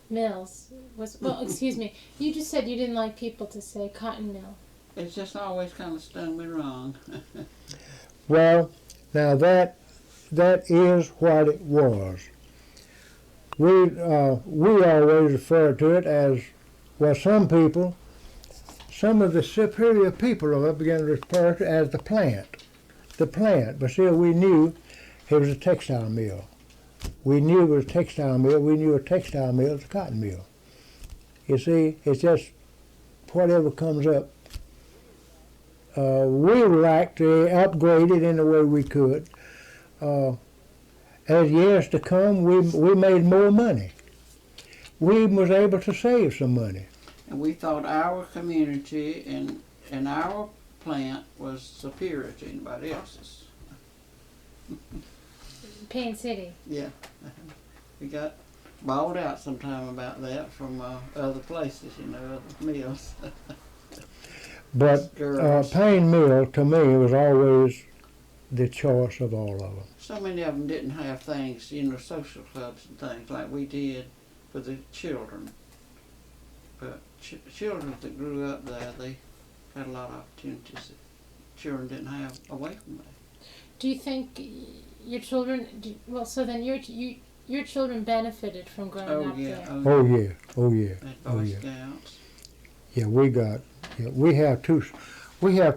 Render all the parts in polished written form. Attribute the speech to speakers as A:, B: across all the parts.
A: mills was, well, excuse me, you just said you didn't like people to say cotton mill.
B: It's just always kind of stung me wrong.
C: Well, now that is what it was. We always refer to it as, well, some of the superior people of it began to refer to it as the plant. But still we knew it was a textile mill. We knew it was a textile mill. We knew a textile mill was a cotton mill. You see, it's just whatever comes up. We would like to upgrade it in the way we could. As years to come, we made more money. We was able to save some money.
B: And we thought our community and our plant was superior to anybody else's.
A: Payne City.
B: Yeah. We got bawled out sometime about that from other places, other mills.
C: But Payne Mill, to me, was always the choice of all of them.
B: So many of them didn't have things, social clubs and things like we did for the children. But children that grew up there, they had a lot of opportunities that children didn't have away from there.
A: Do you think your children, so then your children benefited from growing up there?
C: Oh yeah.
B: At Boy Scouts.
C: Yeah, we have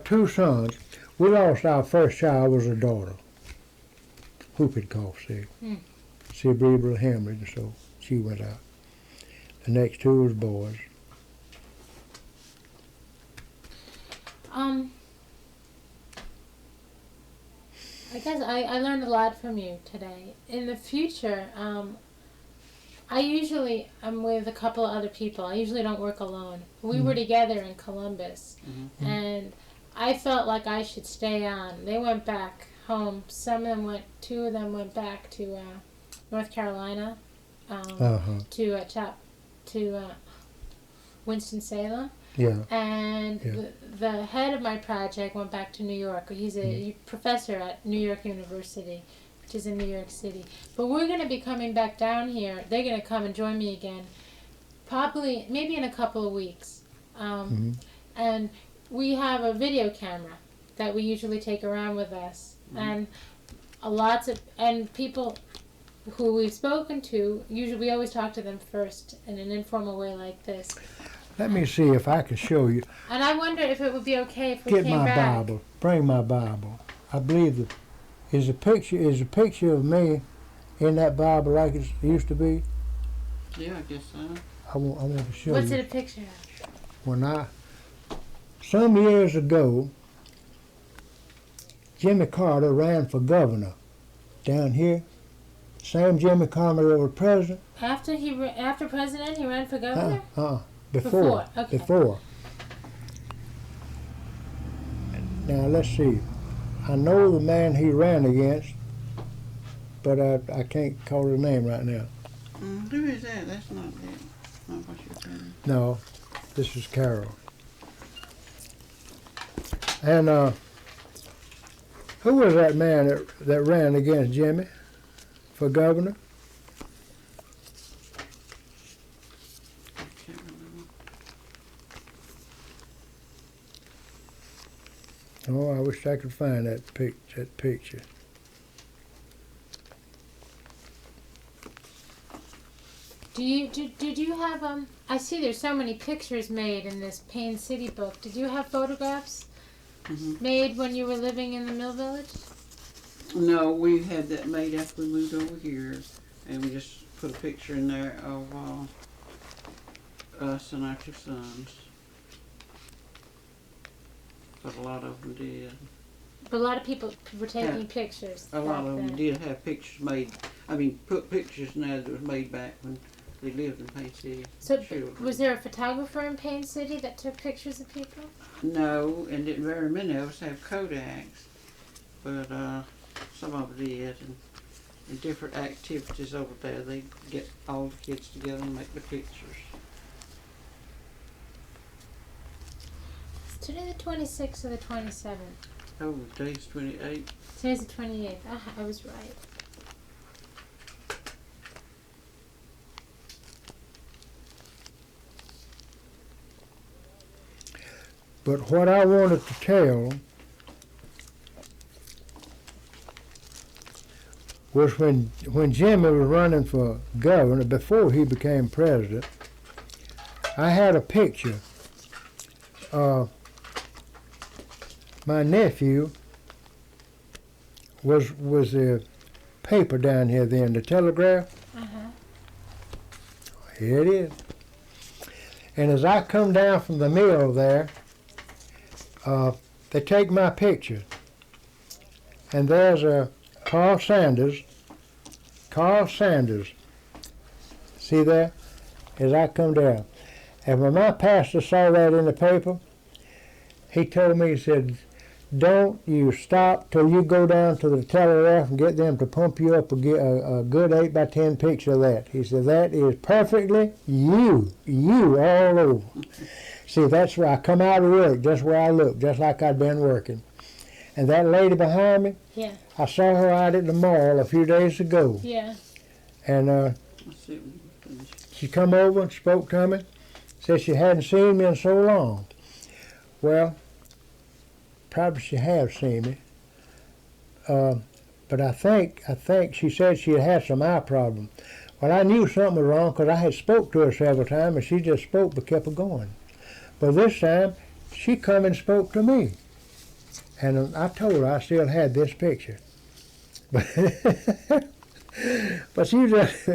C: two sons. We lost our first child was a daughter. Whooping cough, cerebral hemorrhage, so she went out. The next two was boys.
A: I guess I learned a lot from you today. In the future, I'm with a couple of other people. I usually don't work alone. We were together in Columbus, and I felt like I should stay on. They went back home. Two of them went back to North Carolina, to Winston-Salem.
C: Yeah.
A: And the head of my project went back to New York. He's a professor at New York University, which is in New York City. But we're going to be coming back down here. They're going to come and join me again, probably, maybe in a couple of weeks. And we have a video camera that we usually take around with us. And and people who we've spoken to, usually we always talk to them first in an informal way like this.
C: Let me see if I can show you.
A: And I wonder if it would be okay if we
C: Get
A: came
C: my
A: back.
C: Bible. Bring my Bible. I believe is a picture of me in that Bible like it used to be.
B: Yeah, I guess so.
C: I want to show you.
A: What's it a picture of?
C: When some years ago, Jimmy Carter ran for governor down here. Same Jimmy Carter that was president.
A: After president, he ran for governor?
C: Before.
A: Okay.
C: Before. Now let's see. I know the man he ran against, but I can't call his name right now.
B: Who is that? That's not it. Not what you're saying.
C: No, this is Carol. And who was that man that ran against Jimmy for governor? Oh, I wish I could find that picture.
A: Did you have I see there's so many pictures made in this Payne City book. Did you have photographs made when you were living in the Mill Village?
B: No, we had that made after we moved over here, and we just put a picture in there of us and our two sons. But a lot of them did.
A: But a lot of people were taking pictures.
B: A lot of them did have pictures made. Put pictures in there that was made back when they lived in Payne City.
A: So was there a photographer in Payne City that took pictures of people?
B: No, and didn't very many of us have Kodaks, but some of them did. And different activities over there, they get all the kids together and make the pictures.
A: Is today the 26th or the 27th?
B: Oh, today's 28th.
A: Today's the 28th. I was right.
C: But what I wanted to tell was when Jimmy was running for governor, before he became president, I had a picture of my nephew was the paper down here then, the Telegraph. Here it is. And as I come down from the mill there, they take my picture. And there's a Carl Sanders. See there? As I come down. And when my pastor saw that in the paper, he told me, he said, don't you stop till you go down to the Telegraph and get them to pump you up a good 8x10 picture of that. He said, that is perfectly you all over. See, that's where I come out of work, just where I look, just like I'd been working. And that lady behind me,
A: Yeah.
C: I saw her out at the mall a few days ago.
A: Yeah.
C: And she come over and spoke to me, said she hadn't seen me in so long. Well, probably she have seen me, but I think she said she had some eye problem. Well, I knew something was wrong because I had spoke to her several times, and she just spoke but kept going. But this time, she come and spoke to me, and I told her I still had this picture. But she just,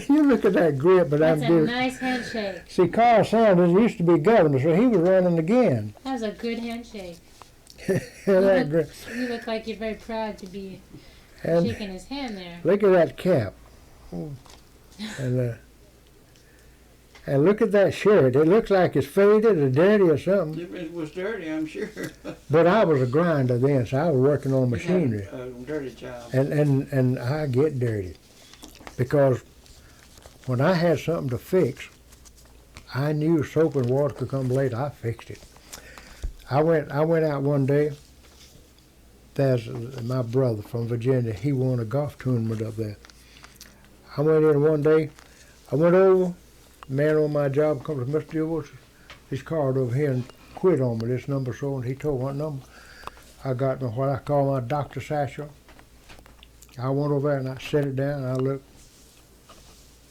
C: you look at that grip, but
A: That's a nice handshake.
C: See, Carl Sanders used to be governor, so he was running again.
A: That was a good handshake.
C: You
A: You look like you're very proud to be
C: and
A: shaking his hand there.
C: look at that cap. And look at that shirt. It looks like it's faded or dirty or something.
B: It was dirty, I'm sure.
C: But I was a grinder then, so I was working on machinery.
B: A dirty job.
C: And I get dirty. Because when I had something to fix, I knew soap and water could come later. I fixed it. I went out one day. There's my brother from Virginia. He won a golf tournament up there. I went in one day. I went over. The man on my job comes, Mr. DuBose, his card over here and quit on me. This number so, and he told what number. I got my, what I call my doctor satchel. I went over there and I set it down and I looked.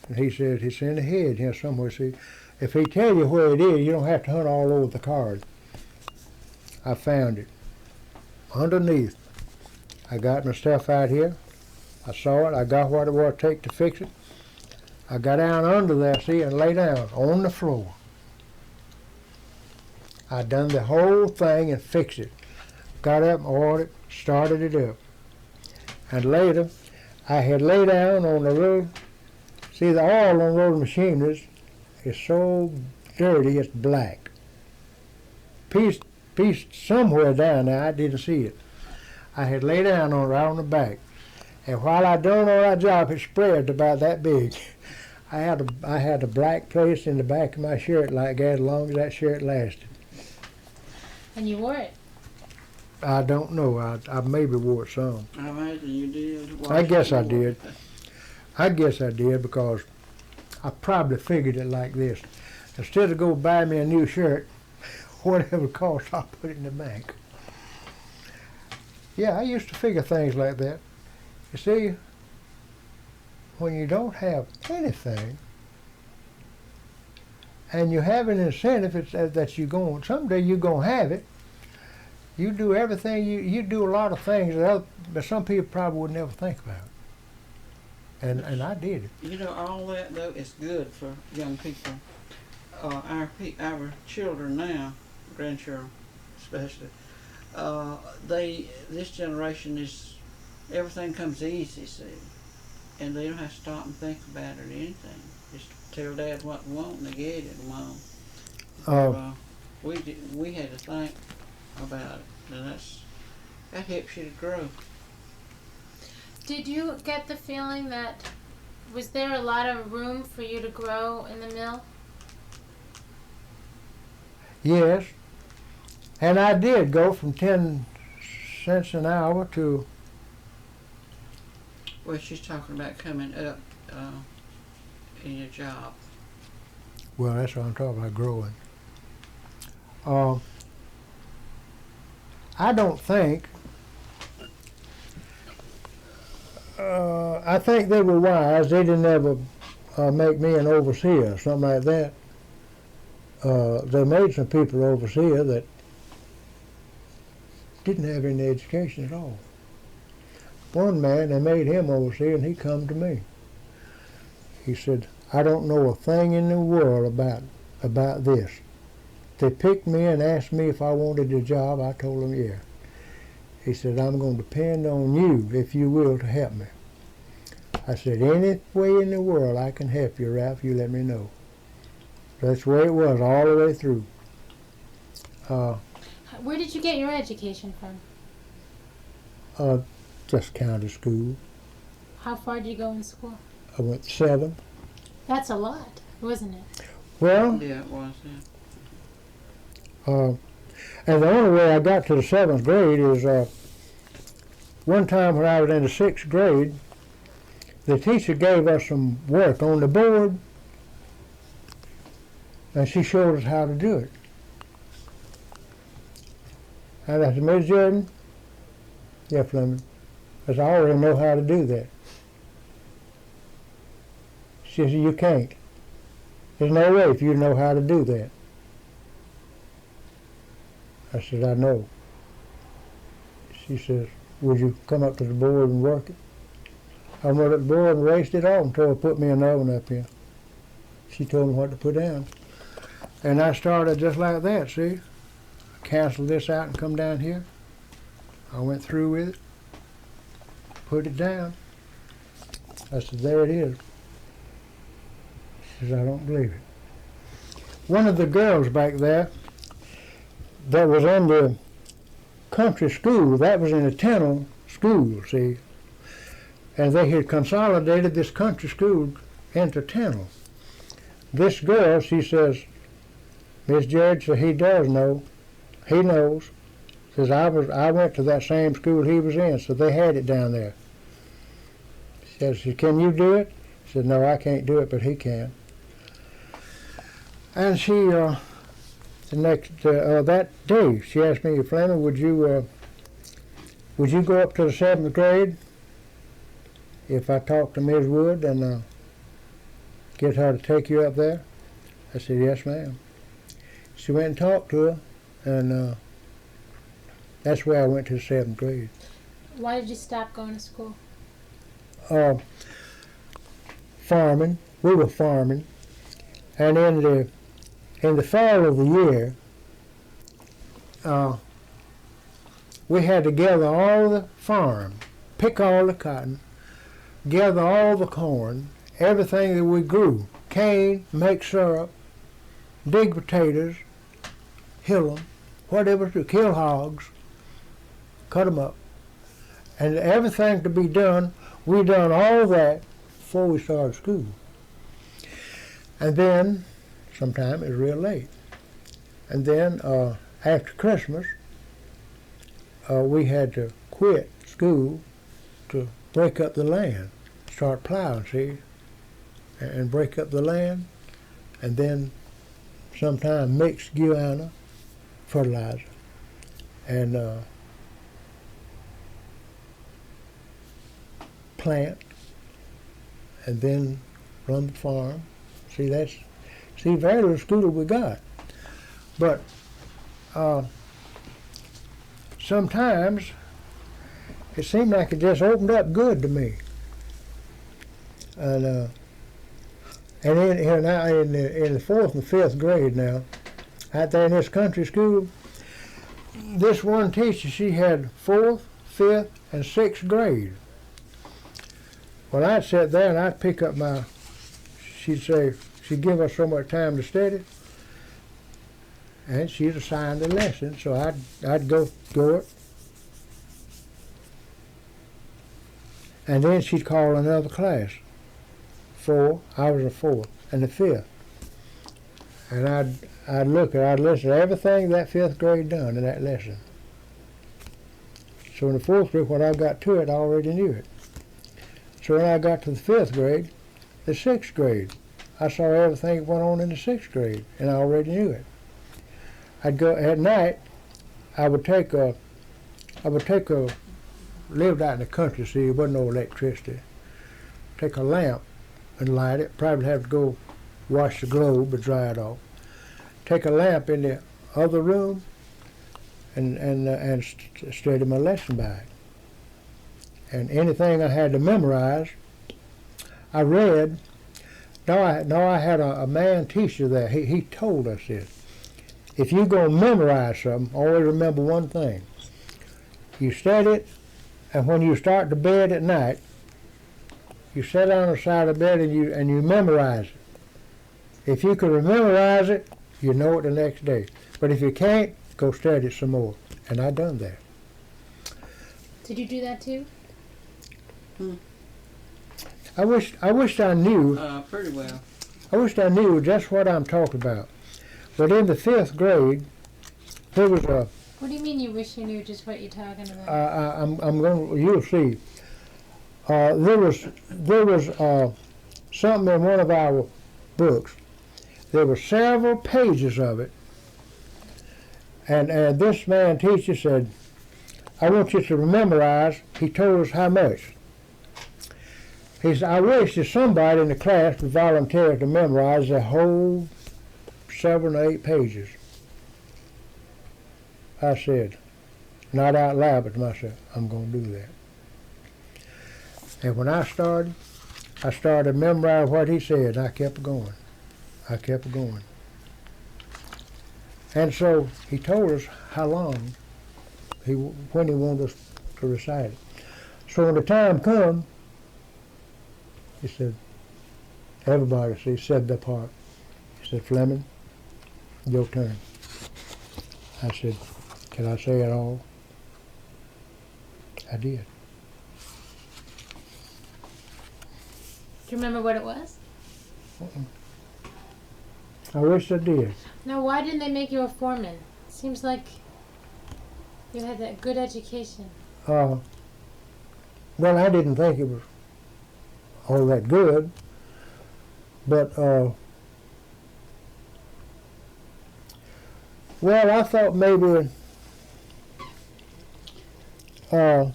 C: And he said, it's in the head here somewhere. See, if he tell you where it is, you don't have to hunt all over the card. I found it. Underneath. I got my stuff out here. I saw it. I got what it was to take to fix it. I got down under there, see, and lay down on the floor. I done the whole thing and fixed it. Got up and ordered it, started it up. And later, I had lay down on the little, see, the oil on those machineries is so dirty, it's black. Piece somewhere down there, I didn't see it. I had lay down on it right on the back. And while I done all that job, it spread about that big. I had a black place in the back of my shirt like that as long as that shirt lasted.
A: And you wore it.
C: I don't know. I maybe wore it some.
B: I imagine you did.
C: I guess I did. I guess I did because I probably figured it like this. Instead of go buy me a new shirt, whatever it costs, I'll put it in the bank. Yeah, I used to figure things like that. You see, when you don't have anything, and you have an incentive that you're going, someday you're going to have it, you do everything, you do a lot of things that some people probably would never think about. And I did it.
B: You know, all that, though, is good for young people. Our children now, grandchildren especially, this generation is, everything comes easy, see. And they don't have to stop and think about it or anything. Just tell Dad what they want and they get it, Mom. We had to think about it, and that helps you to grow.
A: Did you get the feeling that, was there a lot of room for you to grow in the mill?
C: Yes. And I did go from 10 cents an hour to...
B: Well, she's talking about coming up in your job.
C: Well, that's what I'm talking about, growing. I don't think. I think they were wise. They didn't ever make me an overseer or something like that. They made some people overseer that didn't have any education at all. One man, they made him overseer, and he come to me. He said, I don't know a thing in the world about this. They picked me and asked me if I wanted the job. I told them, yeah. He said, I'm going to depend on you, if you will, to help me. I said, any way in the world I can help you, Ralph, you let me know. That's the way it was all the way through.
A: Where did you get your education from?
C: Just county school.
A: How far did you go in school?
C: I went to 7.
A: That's a lot, wasn't it?
C: Well,
B: Yeah, it was,
C: and the only way I got to the 7th grade is one time when I was in the 6th grade, the teacher gave us some work on the board, and she showed us how to do it. And I said, Miss Jordan, yeah, Flemon, I said, I already know how to do that. She said, you can't. There's no way if you know how to do that. I said, I know. She says, would you come up to the board and work it? I went up to the board and raced it off until her put me an oven up here. She told me what to put down. And I started just like that, see? I canceled this out and come down here. I went through with it, put it down. I said, there it is. She says, I don't believe it. One of the girls back there that was in the country school, that was in a Tennell school, see? And they had consolidated this country school into Tennell. This girl, she says, Miss Jared, so he does know. He knows. Says, I went to that same school he was in, so they had it down there. She says, can you do it? She said, no, I can't do it, but he can. And she, that day, she asked me, Flemon, would you go up to the 7th grade if I talked to Ms. Wood and get her to take you up there? I said, yes, ma'am. She went and talked to her, and that's where I went to the 7th grade.
A: Why did you stop going to school?
C: Farming. We were farming. And in the fall of the year, we had to gather all the farm, pick all the cotton, gather all the corn, everything that we grew, cane, make syrup, dig potatoes, hill them, whatever to kill hogs, cut them up. And everything to be done, we done all that before we started school. And then, sometime it was real late. And then after Christmas, we had to quit school to break up the land, start plowing, see, and break up the land, and then sometime mix guiana, fertilizer, and plant, and then run the farm. See, very little school we got. But sometimes it seemed like it just opened up good to me. And here now in the 4th and 5th grade now, out there in this country school, this one teacher, she had 4th, 5th, and 6th grade. Well, I'd sit there and I'd pick up she'd say, she'd give us so much time to study, and she'd assign the lesson, so I'd go it. And then she'd call another class. 4, I was a 4th, and the 5th. And I'd listen to everything that 5th grade done in that lesson. So in the 4th grade, when I got to it, I already knew it. So when I got to the 5th grade, the 6th grade, I saw everything that went on in the 6th grade, and I already knew it. I'd go at night. I would take a, lived out in the country, see, there wasn't no electricity. Take a lamp and light it. Probably have to go wash the globe and dry it off. Take a lamp in the other room and study my lesson by it. And anything I had to memorize, I read. I had a man teacher there. He told us this. If you're going to memorize something, always remember one thing. You study it, and when you start to bed at night, you sit on the side of the bed and you memorize it. If you can memorize it, you know it the next day. But if you can't, go study it some more. And I done that.
A: Did you do that too?
C: I wished I knew.
B: Pretty well.
C: I wished I knew just what I'm talking about. But in the 5th grade, there was a.
A: What do you mean you wish you knew just what you're talking about?
C: I'm going. You'll see. There was something in one of our books. There were several pages of it, and this man teacher said, "I want you to memorize." He told us how much. He said, "I wish that somebody in the class would volunteer to memorize the whole 7 or 8 pages." I said, not out loud, but to myself, I'm going to do that. And when I started memorizing what he said, and I kept going. And so he told us how long, when he wanted us to recite it. So when the time come, he said, everybody, he said the part. He said, "Flemon, your turn." I said, "Can I say it all?" I did.
A: Do you remember what it was?
C: I wish I did.
A: Now, why didn't they make you a foreman? Seems like you had that good education.
C: Well, I didn't think it was all that good, but well, I thought maybe I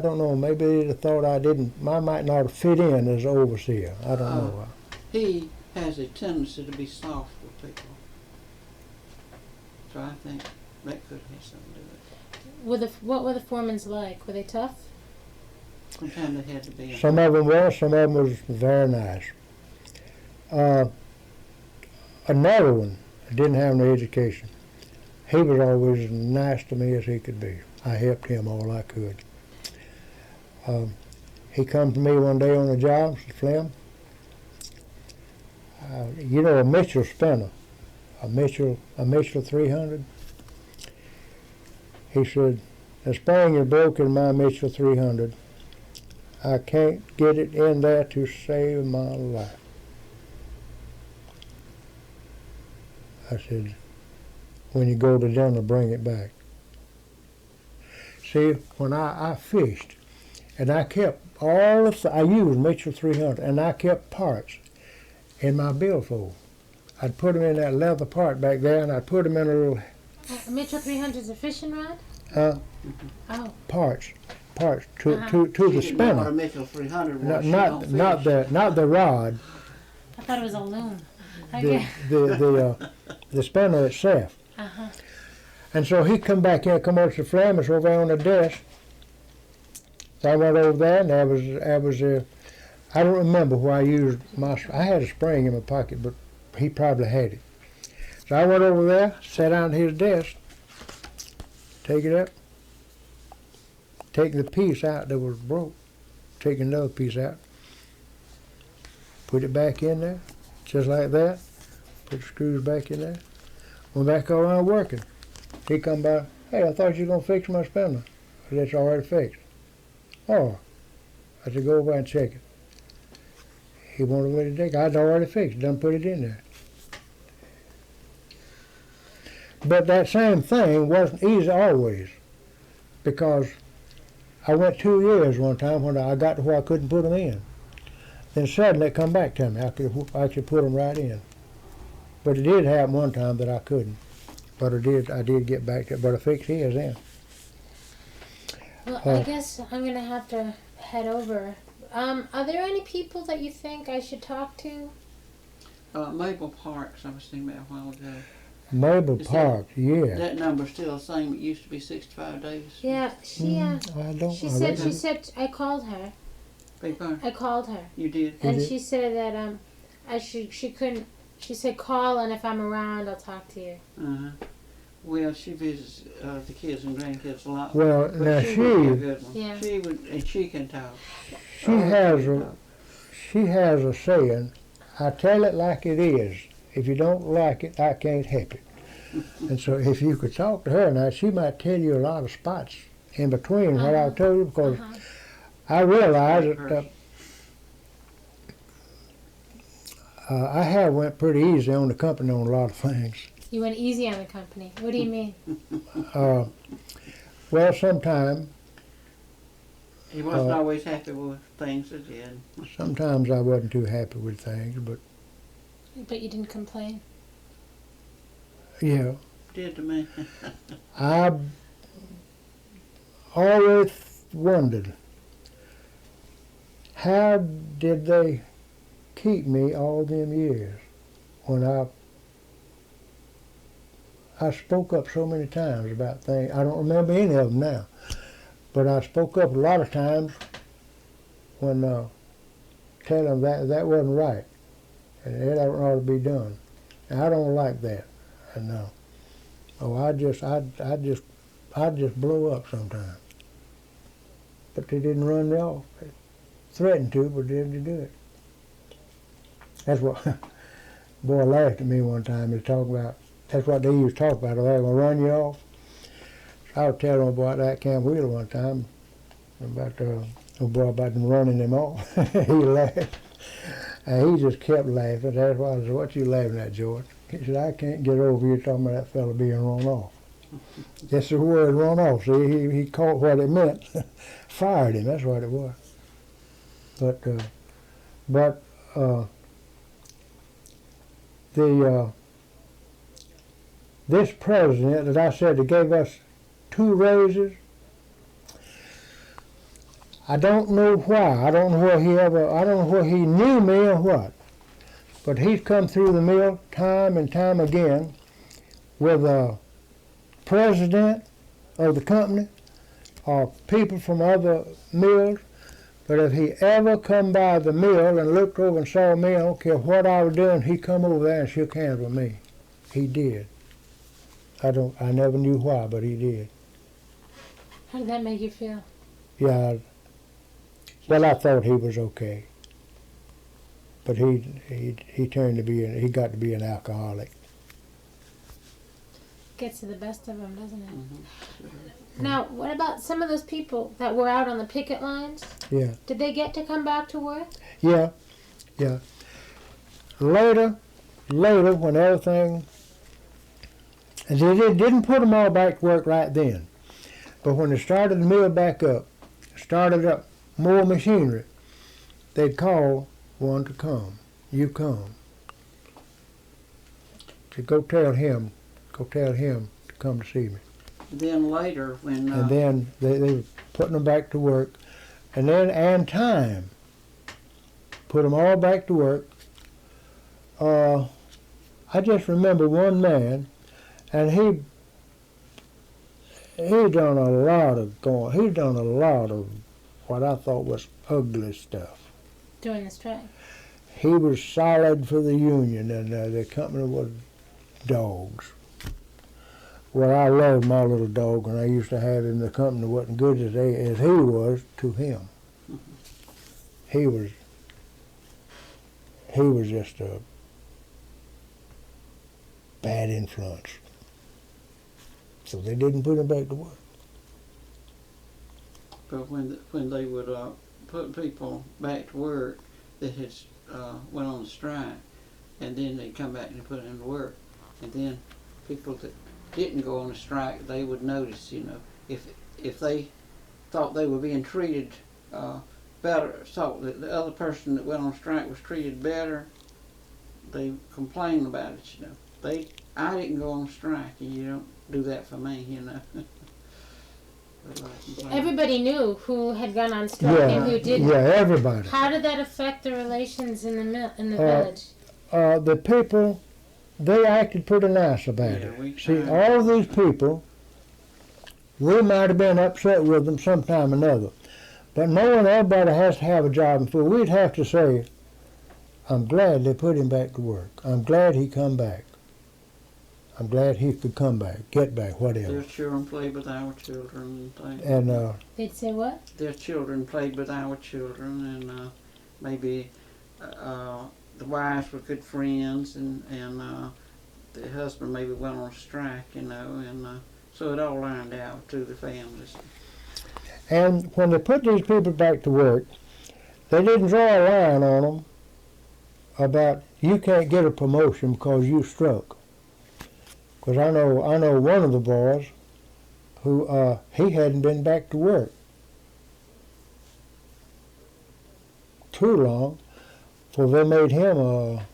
C: don't know, maybe they thought I might not have fit in as an overseer. I don't know.
B: He has a tendency to be soft with people. So I think that could have something to do with it.
A: What were the foremans like? Were they tough?
B: Sometimes they had to be.
C: Some of them were, some of them was very nice. Another one didn't have no education. He was always as nice to me as he could be. I helped him all I could. He come to me one day on the job, said, "Flem, you know a Mitchell spinner, a Mitchell 300?" He said, "The spring is broken in my Mitchell 300. I can't get it in there to save my life." I said, "When you go to dinner, bring it back." See, when I fished, and I kept I used Mitchell 300, and I kept parts in my billfold. I'd put them in that leather part back there, and I'd put them in a little...
A: Mitchell 300 is a fishing rod? Oh.
C: Parts to the spinner.
B: Not a Mitchell 300 was.
C: Not the rod.
A: I thought it was a loom.
C: The spinner itself.
A: Uh-huh.
C: And so he come back in, come over to Flemon over there on the desk. So I went over there, and that was I don't remember where I used I had a spring in my pocket, but he probably had it. So I went over there, sat down at his desk, take it up, take the piece out that was broke, take another piece out, put it back in there, just like that, put the screws back in there, went back around working. He come by, "Hey, I thought you were going to fix my spinner." I said, "It's already fixed." "Oh." I said, "Go over and check it." He wanted me to check it. I'd already fixed it, done put it in there. But that same thing wasn't easy always, because I went 2 years one time when I got to where I couldn't put them in. then suddenly it come back to me. I could actually put them right in. But it did happen one time that I couldn't. But I did get back to it. But I fixed his in.
A: Well, I guess I'm gonna have to head over. Are there any people that you think I should talk to?
B: Mabel Parks, I was thinking about a while ago.
C: Mabel
B: Is
C: Parks, yeah.
B: That number's still the same. It used to be 65 days.
A: Yeah, she
C: She
A: said I called her.
B: Big pardon?
A: I called her,
B: You did?
A: and
C: did?
A: she said that she couldn't. She said call, and if I'm around, I'll talk to you.
B: Uh-huh. Well, she visits the kids and grandkids a lot.
C: Well,
B: But
C: now
B: she would be a
C: she
B: good one.
A: Yeah.
B: She would, and she can talk.
C: she has a saying, I tell it like it is. If you don't like it, I can't help it. And so if you could talk to her now, she might tell you a lot of spots in between what I told you, because I realize that I have went pretty easy on the company on a lot of things.
A: You went easy on the company. What do you mean?
C: Well, sometimes
B: He wasn't always happy with things that did.
C: sometimes I wasn't too happy with things, but
A: But you didn't complain.
C: yeah.
B: Did to me.
C: I always wondered, how did they keep me all them years when I spoke up so many times about things. I don't remember any of them now, but I spoke up a lot of times when telling them that wasn't right and it ought to be done. And I don't like that. And I'd just blow up sometimes. But they didn't run me off. They threatened to, but they didn't do it. That's what boy laughed at me one time. He was talking about, that's what they used to talk about. Are they going to run you off? So I was telling them about that Camp Wheeler one time, about about them running him off. He laughed. And he just kept laughing. That's why I said, what you laughing at, George? He said, I can't get over you talking about that fella being run off. That's the word, run off. See, he caught what it meant. Fired him, that's what it was. But this president that I said that gave us 2 raises, I don't know why. I don't know whether he knew me or what. But he's come through the mill time and time again with a president of the company or people from other mills. But if he ever come by the mill and looked over and saw me, I don't care what I was doing, he come over there and shook hands with me. He did. I never knew why, but he did.
A: How did that make you feel?
C: Yeah. Well, I thought he was okay. But he turned to be, he got to be an alcoholic.
A: Gets to the best of them, doesn't it?
B: Mm-hmm.
A: Now, what about some of those people that were out on the picket lines?
C: Yeah.
A: Did they get to come back to work?
C: Yeah. Later, when everything, and they didn't put them all back to work right then. But when they started the mill back up, started up more machinery, they'd call one to come. You come. To go tell him to come to see me.
B: Then later, when
C: And then they were putting them back to work, and then time put them all back to work. I just remember one man, and he done a lot of what I thought was ugly stuff.
A: During the strike?
C: He was solid for the union, and the company was dogs. Well, I loved my little dog, and I used to have him. The company wasn't good as he was to him. He was just a bad influence. So they didn't put him back to work.
B: But when they would put people back to work that had went on strike, and then they'd come back and put them to work, and then people that didn't go on a strike, they would notice, if they thought they were being treated thought that the other person that went on strike was treated better, they complained about it, you know. I didn't go on strike, and you don't do that for me, you know.
A: Everybody knew who had gone on strike and who didn't.
C: Yeah, everybody.
A: How did that affect the relations in the village?
C: The people, they acted pretty nice about it. See, all of these people, we might have been upset with them sometime or another, but knowing everybody has to have a job and food, we'd have to say, I'm glad they put him back to work. I'm glad he come back. I'm glad he could come back, get back, whatever.
B: Their children played with our children and things.
C: And
A: They'd say what?
B: Their children played with our children, and maybe the wives were good friends, and the husband maybe went on strike, you know, and so it all lined out to the families.
C: And when they put these people back to work, they didn't draw a line on them about you can't get a promotion because you struck. Because I know one of the boys who he hadn't been back to work too long, for they made him a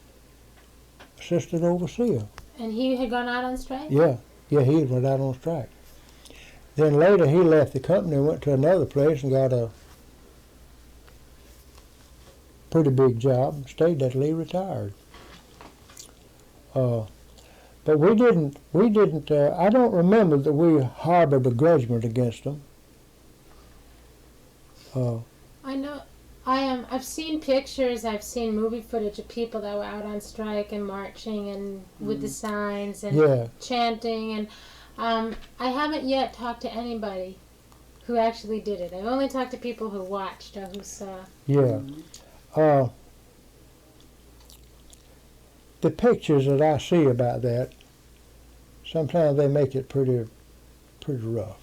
C: assistant overseer.
A: And he had gone out on strike?
C: Yeah, he went out on strike. Then later he left the company and went to another place and got a pretty big job, stayed there till he retired. But we didn't, I don't remember that we harbored a grudgment against them.
A: I know, I've seen pictures, I've seen movie footage of people that were out on strike and marching and with the signs and chanting, and I haven't yet talked to anybody who actually did it. I've only talked to people who watched or who saw.
C: Yeah. The pictures that I see about that, sometimes they make it pretty rough.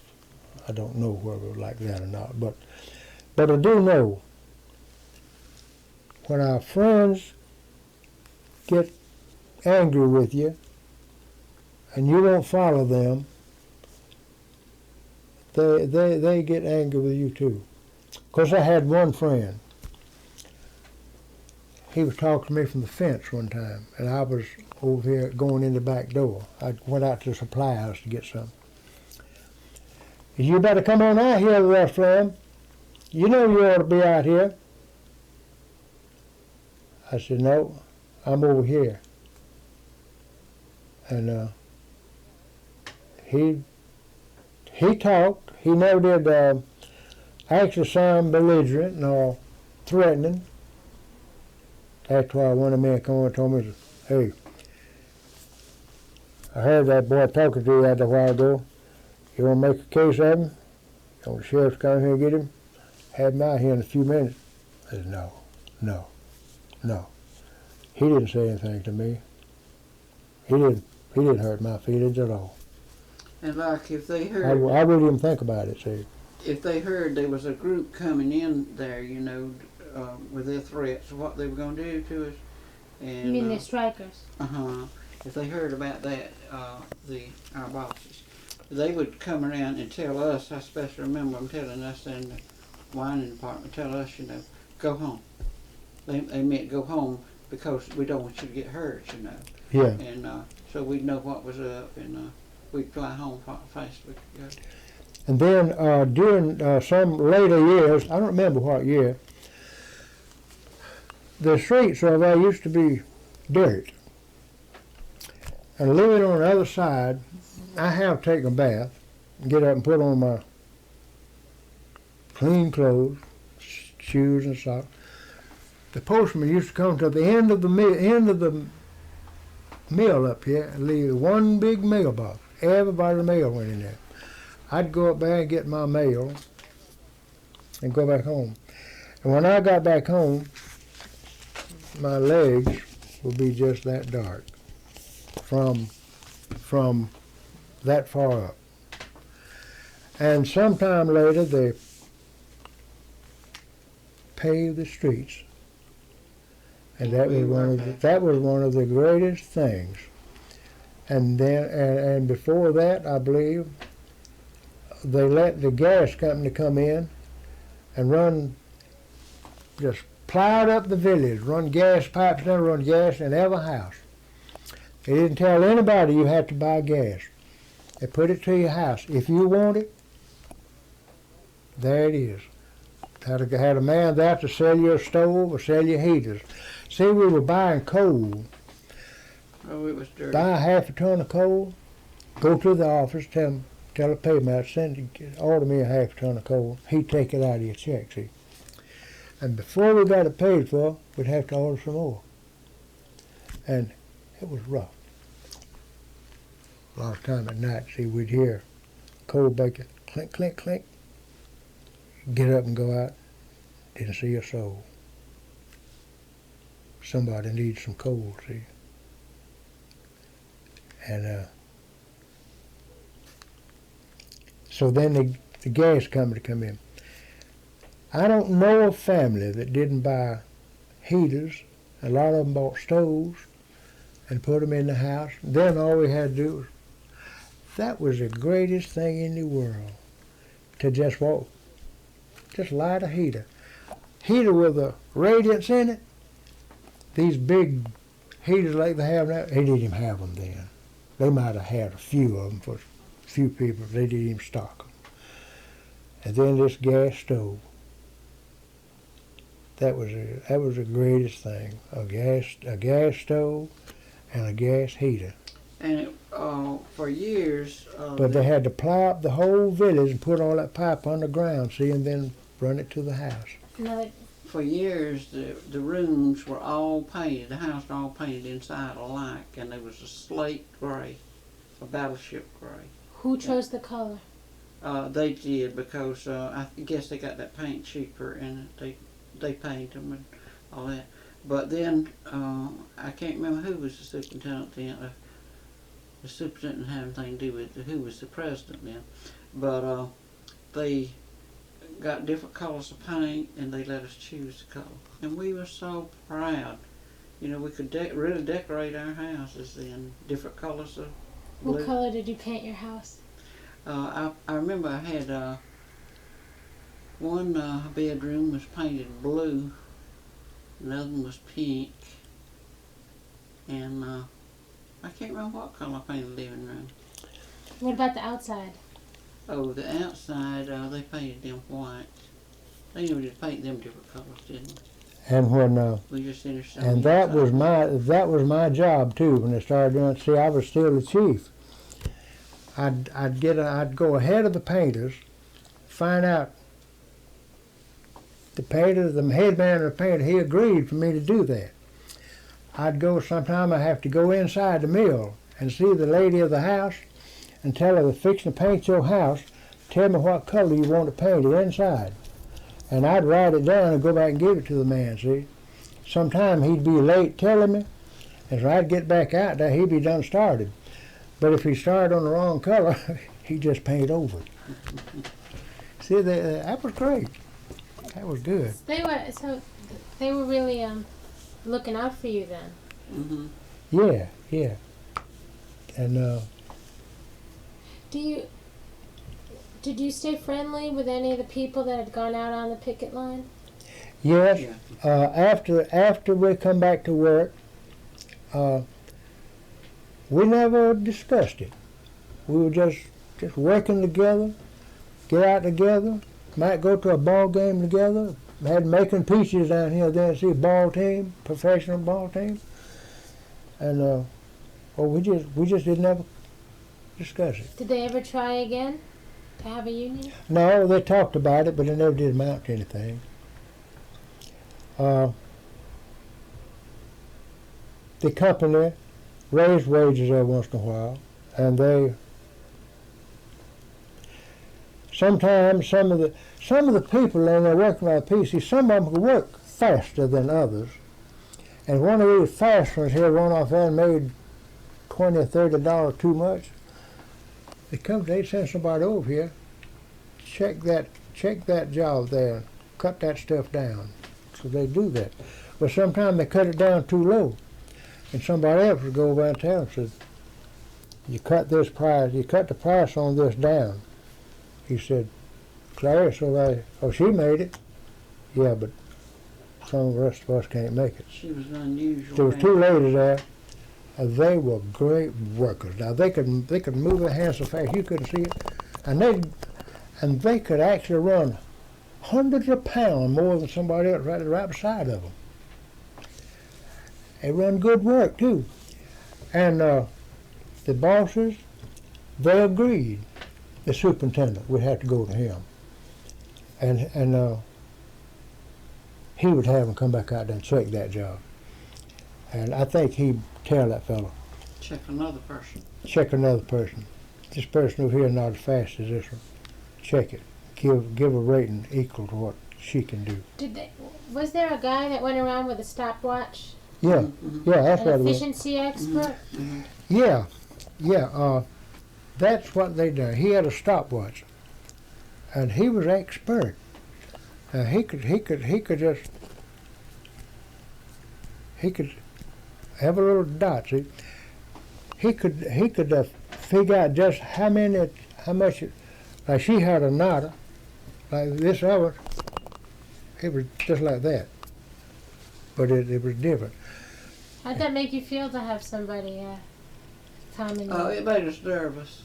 C: I don't know whether it was like that or not, but I do know when our friends get angry with you and you don't follow them, they get angry with you too. Because I had one friend. He was talking to me from the fence one time, and I was over here going in the back door. I went out to the supply house to get something. He said, you better come on out here with us, Flemon. You know you ought to be out here. I said, no, I'm over here. And he talked. He never did actually sound belligerent or threatening. That's why one of the men come over and told me, hey, I heard that boy talking to you out there a while ago. You want to make a case of him? You want the sheriff to come here and get him? Have him out here in a few minutes. I said, no. He didn't say anything to me. He didn't hurt my feelings at all.
B: And like if they heard...
C: I wouldn't even think about it, see.
B: If they heard there was a group coming in there, you know, with their threats of what they were going to do to us. And,
A: You mean the strikers?
B: If they heard about that, our bosses, they would come around and tell us. I especially remember them telling us in the wining department, tell us, you know, go home. They meant go home because we don't want you to get hurt, you know.
C: Yeah.
B: And so we'd know what was up, and we'd fly home fast we could go.
C: And then during some later years, I don't remember what year, the streets over there used to be dirt. And living on the other side, I have taken a bath, get up and put on my clean clothes, shoes and socks. The postman used to come to the end of the mill up here and leave one big mailbox. Everybody's mail went in there. I'd go up there and get my mail and go back home. And when I got back home, my legs would be just that dark from that far up. And sometime later they paved the streets, and that was one of the greatest things. And then and before that, I believe they let the gas company come in and run just plowed up the village, run gas pipes down, run gas in every house. They didn't tell anybody you had to buy gas. They put it to your house. If you want it, there it is. Had a man there to sell you a stove or sell you heaters. See, we were buying coal.
B: Oh, it was dirty.
C: Buy half a ton of coal, go to the office, tell the paymaster, order me a half a ton of coal. He'd take it out of your check, see. And before we got it paid for, we'd have to order some more. And it was rough. A lot of time at night, see, we'd hear coal baker, clink, clink, clink. Get up and go out, didn't see a soul. Somebody needs some coal, see. And so then the gas company come in. I don't know a family that didn't buy heaters. A lot of them bought stoves and put them in the house. Then all we had to do was, that was the greatest thing in the world, to just light a heater. Heater with a radiance in it. These big heaters like they have now, they didn't even have them then. They might have had a few of them for a few people. They didn't even stock them. And then this gas stove. That was the greatest thing. A gas stove and a gas heater.
B: And it, for years.
C: But they had to plow up the whole village and put all that pipe underground, see, and then run it to the house.
A: No,
B: For years, the rooms were all painted. The house was all painted inside alike, and there was a slate gray, a battleship gray.
A: who chose the color?
B: They did, because I guess they got that paint cheaper, and they painted them and all that. But then I can't remember who was the superintendent then. The superintendent didn't have anything to do with it, who was the president then. But they got different colors of paint, and they let us choose the color. And we were so proud. You know, we could really decorate our houses in different colors of blue.
A: What color did you paint your house?
B: I remember I had one bedroom was painted blue, another one was pink, and I can't remember what color I painted the living room.
A: What about the outside?
B: Oh, the outside, they painted them white. They knew to paint them different colors, didn't they?
C: And when
B: We just finished.
C: and that was my job too. When they started doing it, see, I was still the chief. I'd go ahead of the painters, find out the painter, the head man of the painter, he agreed for me to do that. I'd go, sometime I have to go inside the mill and see the lady of the house and tell her they're fixing to paint your house. Tell me what color you want to paint it inside. And I'd write it down and go back and give it to the man, see. Sometime he'd be late telling me, and so I'd get back out there, he'd be done started. But if he started on the wrong color, he'd just paint over it. See, that was great. That was good.
A: They were really looking out for you then.
B: Mm-hmm.
C: Yeah. And
A: Did you stay friendly with any of the people that had gone out on the picket line?
C: yes,
B: Yeah.
C: after we come back to work, we never discussed it. We were just working together, get out together, might go to a ball game together. Had making peaches down here then, see, ball team, professional ball team. And we just didn't ever discuss it.
A: Did they ever try again to have a union?
C: No, they talked about it, but it never did amount to anything. The company raised wages every once in a while, and sometimes some of the people in there working on a piece, see, some of them could work faster than others. And one of these fast ones here run off there and made $20 or $30 too much. They'd send somebody over here, check that job there, cut that stuff down. So they do that. But sometimes they cut it down too low. And somebody else would go over and tell them, said, you cut the price on this down. He said, Clarice, she made it. Yeah, but some of the rest of us can't make it.
B: She was unusual.
C: There was two ladies there, and they were great workers. Now they could move their hands so fast you couldn't see it, and they could actually run hundreds of pounds more than somebody else right beside of them. They run good work too, and the bosses, they agreed. The superintendent would have to go to him, and he would have him come back out there and take that job. And I think he'd tell that fellow,
B: Check another person.
C: check another person. This person over here is not as fast as this one. Check it. Give a rating equal to what she can do.
A: Was there a guy that went around with a stopwatch?
C: Yeah, yeah, that's what
A: An
C: it was.
A: efficiency expert?
C: Yeah, yeah. That's what they done. He had a stopwatch, and he was expert. He could have a little dot. See, he could figure out just how much. Like she had a knot, like this other. It was just like that, but it was different.
A: How'd that make you feel to have somebody commenting?
B: Oh, it made us nervous.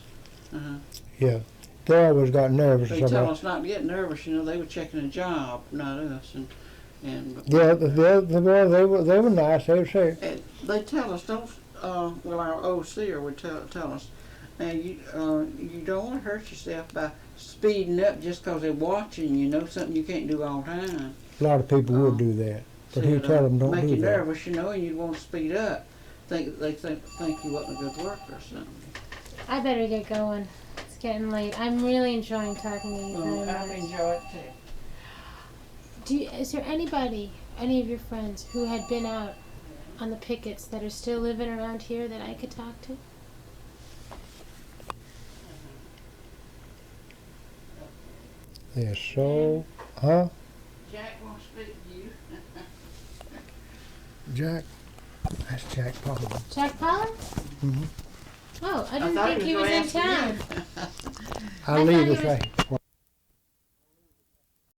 C: Yeah, they always got nervous.
B: They tell us not to get nervous. You know, they were checking a job, not us. And
C: yeah, they were nice. They would say.
B: They tell us don't. Well, our OCer would tell us, and you don't want to hurt yourself by speeding up just because they're watching. You know, something you can't do all the time.
C: A lot of people would do that, but he'd tell them don't do that.
B: Make you nervous, you know, and you want to speed up. They think you wasn't a good worker or something.
A: I better get going. It's getting late. I'm really enjoying talking to you very much.
B: I enjoy it too.
A: Is there anybody, any of your friends, who had been out on the pickets that are still living around here that I could talk to?
C: They're so, huh?
B: Jack wants to speak to you.
C: Jack? That's Jack Pollard.
A: Jack Pollard?
C: Mm-hmm.
A: Oh, I didn't think he was in town.
C: I'll leave this right.